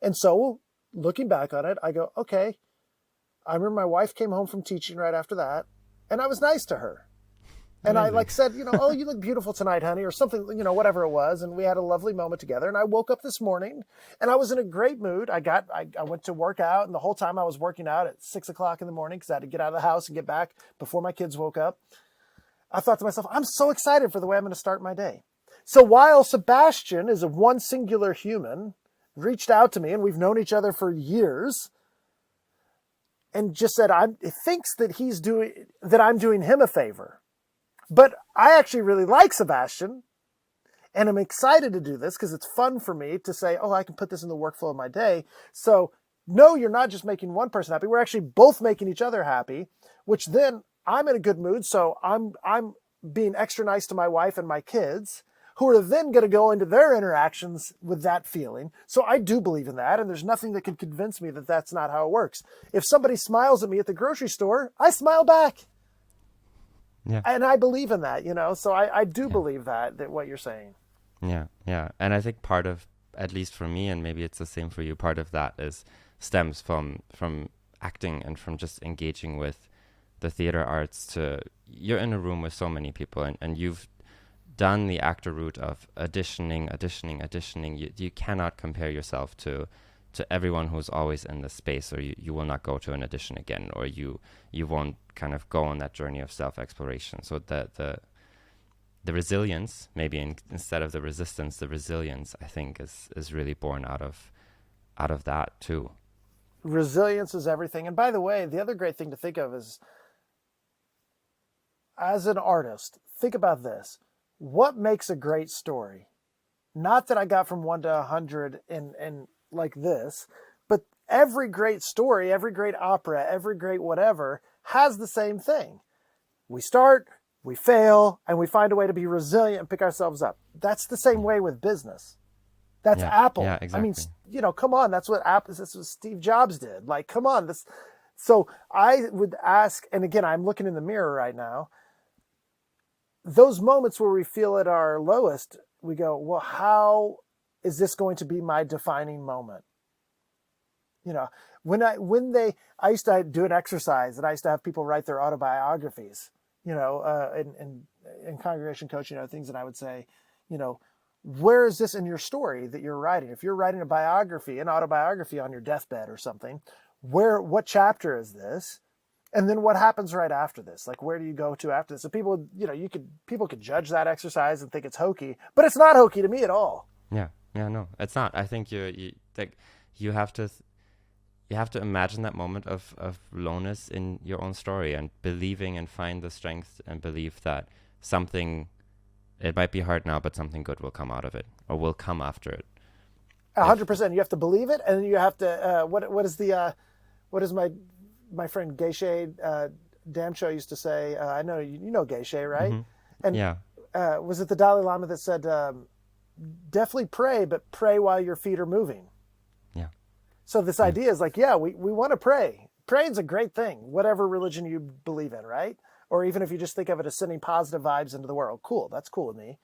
And so, looking back on it, I go, okay. I remember my wife came home from teaching right after that, and I was nice to her. And I said, oh, you look beautiful tonight, honey, or something, whatever it was. And we had a lovely moment together. And I woke up this morning and I was in a great mood. I went to work out, and the whole time I was working out at 6 o'clock in the morning, because I had to get out of the house and get back before my kids woke up. I thought to myself, I'm so excited for the way I'm going to start my day. So while Sebastian is a one singular human, reached out to me, and we've known each other for years, and just said, he thinks that I'm doing him a favor. But I actually really like Sebastian, and I'm excited to do this because it's fun for me to say, oh, I can put this in the workflow of my day. So no, you're not just making one person happy. We're actually both making each other happy, which then I'm in a good mood. So I'm being extra nice to my wife and my kids, who are then going to go into their interactions with that feeling. So I do believe in that, and there's nothing that can convince me that that's not how it works. If somebody smiles at me at the grocery store, I smile back. Yeah. And I believe in that, so I do believe that what you're saying. Yeah. And I think part of, at least for me, and maybe it's the same for you, part of that stems from acting and from just engaging with the theater arts. You're in a room with so many people, and you've done the actor route of auditioning. You cannot compare yourself to everyone who's always in the space, or you will not go to an audition again, or you won't kind of go on that journey of self-exploration. So the resilience, maybe instead of the resistance, the resilience, I think is really born out of that too. Resilience is everything. And by the way, the other great thing to think of is, as an artist, think about this. What makes a great story? Not that I got from 1 to 100 and like this, but every great story, every great opera, every great whatever has the same thing. We start, we fail, and we find a way to be resilient and pick ourselves up. That's the same way with business. That's Apple. Yeah, exactly. I mean, you know, come on. That's what Steve Jobs did. Like, come on. So I would ask, and again, I'm looking in the mirror right now. Those moments where we feel at our lowest, we go, well, how is this going to be my defining moment? You know, I used to do an exercise, and I used to have people write their autobiographies, you know, in congregation coaching, things that I would say, you know, where is this in your story that you're writing? If you're writing an autobiography on your deathbed or something, what chapter is this? And then what happens right after this? Like, where do you go to after this? So people, you know, people could judge that exercise and think it's hokey, but it's not hokey to me at all. Yeah, no, it's not. I think you have to imagine that moment of lowness in your own story and believing and find the strength and believe that it might be hard now, but something good will come out of it or will come after it. 100%. You have to believe it, and you have to. What is my friend Geshe Damsho used to say? I know you know Geshe, right? Mm-hmm. And yeah. Was it the Dalai Lama that said, "Definitely pray, but pray while your feet are moving"? Yeah. So this idea is like, yeah, we want to pray. Praying's a great thing, whatever religion you believe in, right? Or even if you just think of it as sending positive vibes into the world. Cool, that's cool with me.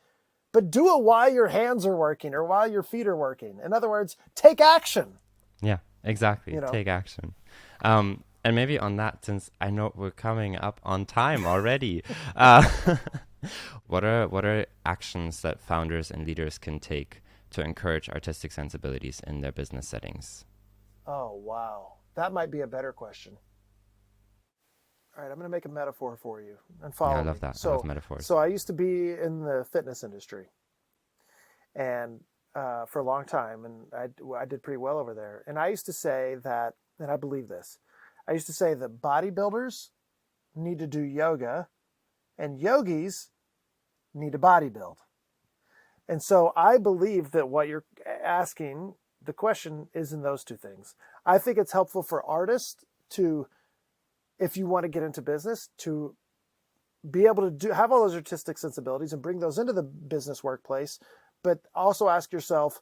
But do it while your hands are working or while your feet are working. In other words, take action. Yeah, exactly. You know? Take action. And maybe on that, since I know we're coming up on time already, what are actions that founders and leaders can take to encourage artistic sensibilities in their business settings? Oh, wow. That might be a better question. All right, I'm going to make a metaphor for you and follow me. I love that. So, I love metaphors. So I used to be in the fitness industry, and for a long time, and I did pretty well over there. And I used to say that, and I believe this, I used to say that bodybuilders need to do yoga, and yogis need to bodybuild. And so I believe that what you're asking, the question is in those two things. I think it's helpful for artists to, if you want to get into business, to be able to have all those artistic sensibilities and bring those into the business workplace, but also ask yourself,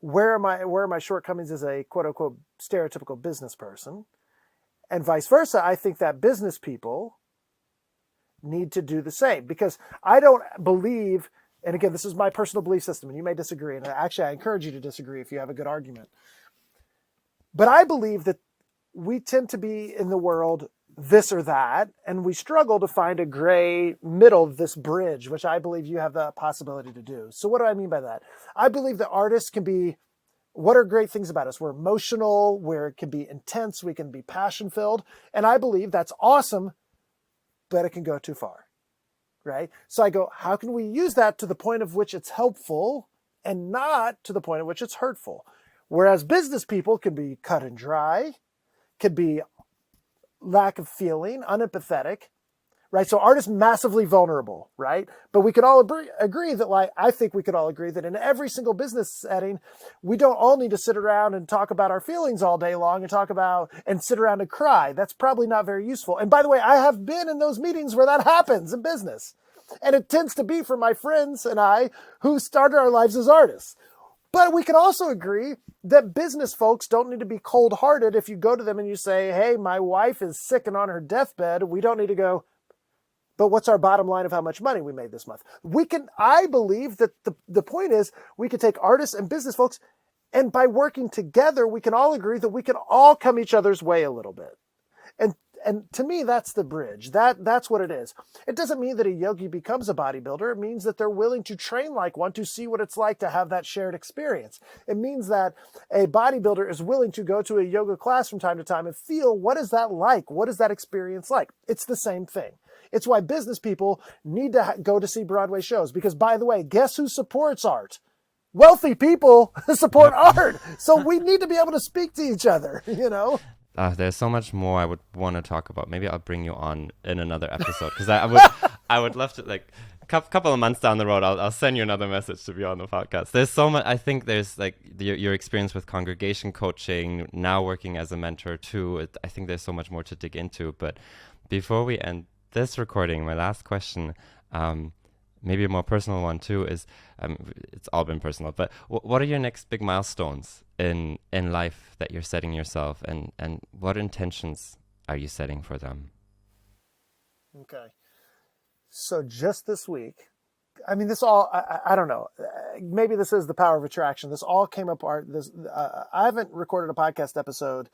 where are my shortcomings as a quote unquote stereotypical business person? And vice versa. I think that business people need to do the same, because I don't believe, and again, this is my personal belief system, and you may disagree, and actually I encourage you to disagree if you have a good argument. But I believe that we tend to be in the world this or that, and we struggle to find a gray middle, this bridge, which I believe you have the possibility to do. So what do I mean by that? I believe that artists can be, what are great things about us? We're emotional, where it can be intense, we can be passion-filled, and I believe that's awesome, but it can go too far, right? So I go, how can we use that to the point of which it's helpful and not to the point of which it's hurtful? Whereas business people can be cut and dry, could be lack of feeling, unempathetic, right? So artists massively vulnerable, right? But we could all agree that, like, I think we could all agree that in every single business setting, we don't all need to sit around and talk about our feelings all day long and sit around and cry. That's probably not very useful. And by the way, I have been in those meetings where that happens in business. And it tends to be for my friends and I who started our lives as artists. But we can also agree that business folks don't need to be cold-hearted. If you go to them and you say, hey, my wife is sick and on her deathbed, we don't need to go, but what's our bottom line of how much money we made this month? I believe that the point is we can take artists and business folks, and by working together, we can all agree that we can all come each other's way a little bit. And to me, that's the bridge. That's what it is. It doesn't mean that a yogi becomes a bodybuilder. It means that they're willing to train like one to see what it's like to have that shared experience. It means that a bodybuilder is willing to go to a yoga class from time to time and feel, what is that like? What is that experience like? It's the same thing. It's why business people need to go to see Broadway shows. Because, by the way, guess who supports art? Wealthy people support art. So we need to be able to speak to each other, you know? There's so much more I would want to talk about. Maybe I'll bring you on in another episode, because I would love to, like, a couple of months down the road, I'll send you another message to be on the podcast. There's so much. I think there's, like, your experience with congregation coaching, now working as a mentor too. I think there's so much more to dig into. But before we end this recording, my last question, maybe a more personal one too, is it's all been personal, but what are your next big milestones in life that you're setting yourself, and what intentions are you setting for them? Okay. So just this week, I mean, this all, I don't know. Maybe this is the power of attraction. This all came apart. I haven't recorded a podcast episode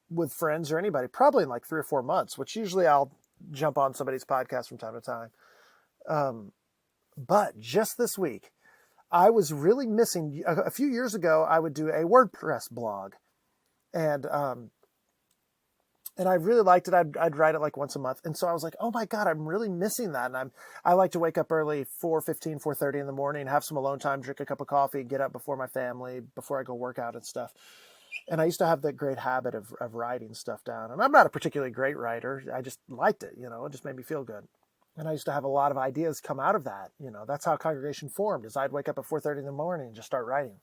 with friends or anybody, probably in like 3 or 4 months, which usually I'll jump on somebody's podcast from time to time. But just this week, I was really missing, a few years ago, I would do a WordPress blog, and I really liked it. I'd write it like once a month. And so I was like, oh my God, I'm really missing that. And I like to wake up early, 4:15, 4:30 in the morning, have some alone time, drink a cup of coffee, get up before my family, before I go work out and stuff. And I used to have that great habit of writing stuff down. And I'm not a particularly great writer. I just liked it, it just made me feel good. And I used to have a lot of ideas come out of that. That's how Congregation formed, is I'd wake up at 4:30 in the morning and just start writing.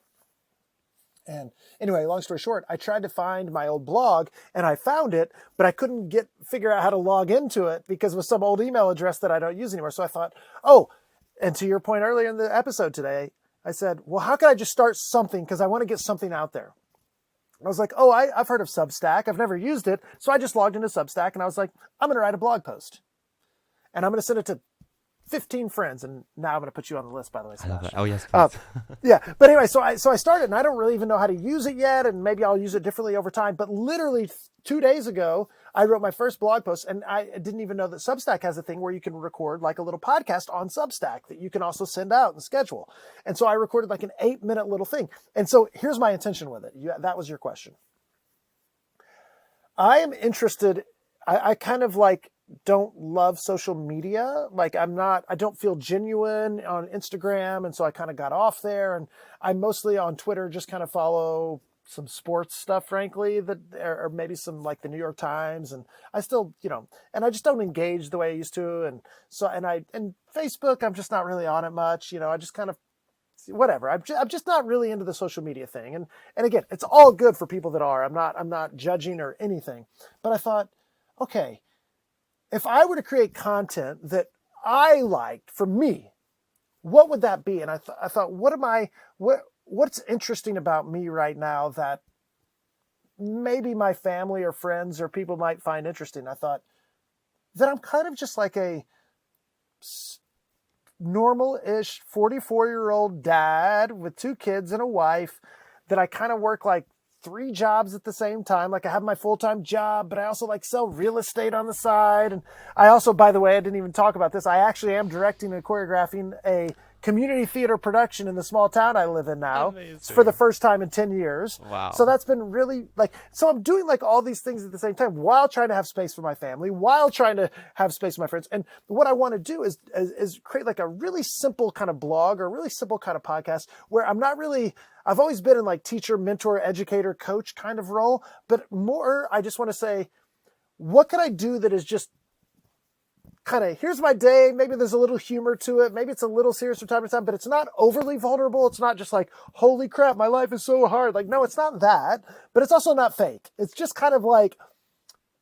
And anyway, long story short, I tried to find my old blog and I found it, but I couldn't figure out how to log into it because it was some old email address that I don't use anymore. So I thought, and to your point earlier in the episode today, I said, well, how can I just start something? Because I want to get something out there. I was like, I've heard of Substack. I've never used it. So I just logged into Substack and I was like, I'm going to write a blog post and I'm going to send it to 15 friends, and now I'm going to put you on the list, by the way, Sebastian. Oh, yes, please. Yeah, but anyway, so I started, and I don't really even know how to use it yet, and maybe I'll use it differently over time, but literally 2 days ago, I wrote my first blog post, and I didn't even know that Substack has a thing where you can record like a little podcast on Substack that you can also send out and schedule. And so I recorded like an 8-minute little thing. And so here's my intention with it. That was your question. I am interested, I kind of like don't love social media. Like I don't feel genuine on Instagram. And so I kind of got off there, and I'm mostly on Twitter, just kind of follow some sports stuff, frankly, or maybe some like the New York Times. And I still, and I just don't engage the way I used to. And so, and Facebook, I'm just not really on it much. I just kind of, whatever. I'm just not really into the social media thing. And again, it's all good for people that are. I'm not judging or anything, but I thought, okay, if I were to create content that I liked for me, what would that be? And I thought, what's interesting about me right now that maybe my family or friends or people might find interesting? I thought that I'm kind of just like a normal-ish 44-year-old dad with 2 kids and a wife, that I kind of work like 3 jobs at the same time. Like I have my full-time job, but I also like sell real estate on the side. And I also, by the way, I didn't even talk about this, I actually am directing and choreographing a community theater production in the small town I live in now. Amazing. It's for the first time in 10 years. Wow. So that's been really so I'm doing like all these things at the same time while trying to have space for my family, while trying to have space for my friends. And what I want to do is create like a really simple kind of blog or a really simple kind of podcast where I've always been in like teacher, mentor, educator, coach kind of role, but more, I just want to say, what can I do that is just kind of, here's my day. Maybe there's a little humor to it. Maybe it's a little serious from time to time, but it's not overly vulnerable. It's not just like, holy crap, my life is so hard. Like, no, it's not that, but it's also not fake. It's just kind of like,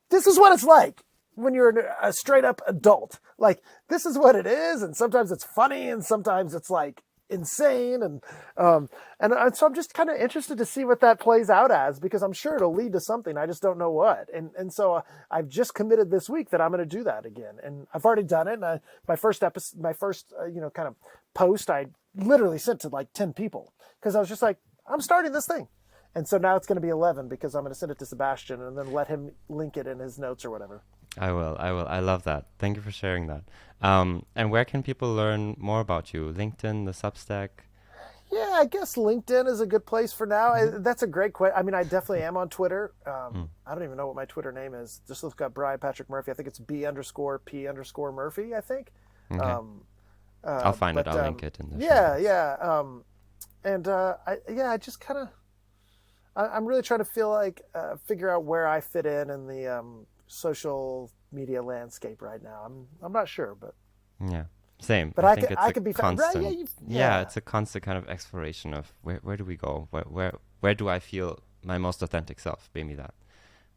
this is what it's like when you're a straight up adult. Like, this is what it is. And sometimes it's funny and sometimes it's like insane. And so I'm just kind of interested to see what that plays out as, because I'm sure it'll lead to something. I just don't know what. And so I've just committed this week that I'm going to do that again. And I've already done it. And my first kind of post, I literally sent to like 10 people because I was just like, I'm starting this thing. And so now it's going to be 11 because I'm going to send it to Sebastian and then let him link it in his notes or whatever. I will. I love that. Thank you for sharing that. And where can people learn more about you? LinkedIn, the Substack? Yeah, I guess LinkedIn is a good place for now. Mm-hmm. That's a great question. I mean, I definitely am on Twitter. I don't even know what my Twitter name is. Just look up Brian Patrick Murphy. I think it's B_P_Murphy, I think. Okay. I'll find it. I'll link it in the show notes. I just kind of, I'm really trying to figure out where I fit in the social media landscape right now. I'm not sure, but yeah, same. But I could be constant. Right? Yeah, it's a constant kind of exploration of where do we go? Where do I feel my most authentic self? Maybe that.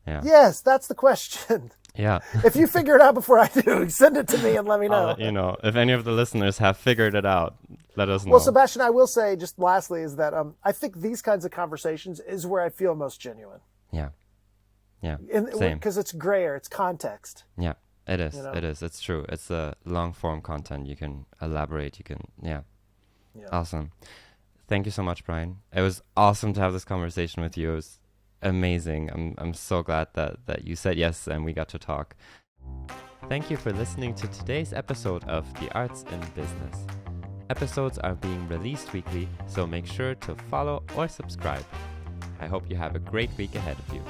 Yeah. Yes, that's the question. Yeah. If you figure it out before I do, send it to me and let me know. I'll let you know. If any of the listeners have figured it out, let us know. Well, Sebastian, I will say just lastly is that I think these kinds of conversations is where I feel most genuine. Yeah. Yeah. Same. Because it's grayer, it's context. Yeah, it is. You know? It is. It's true. It's a long form content. You can elaborate. You can, yeah. Awesome. Thank you so much, Brian. It was awesome to have this conversation with you. It was amazing. I'm so glad that you said yes and we got to talk. Thank you for listening to today's episode of The Arts in Business. Episodes are being released weekly, so make sure to follow or subscribe. I hope you have a great week ahead of you.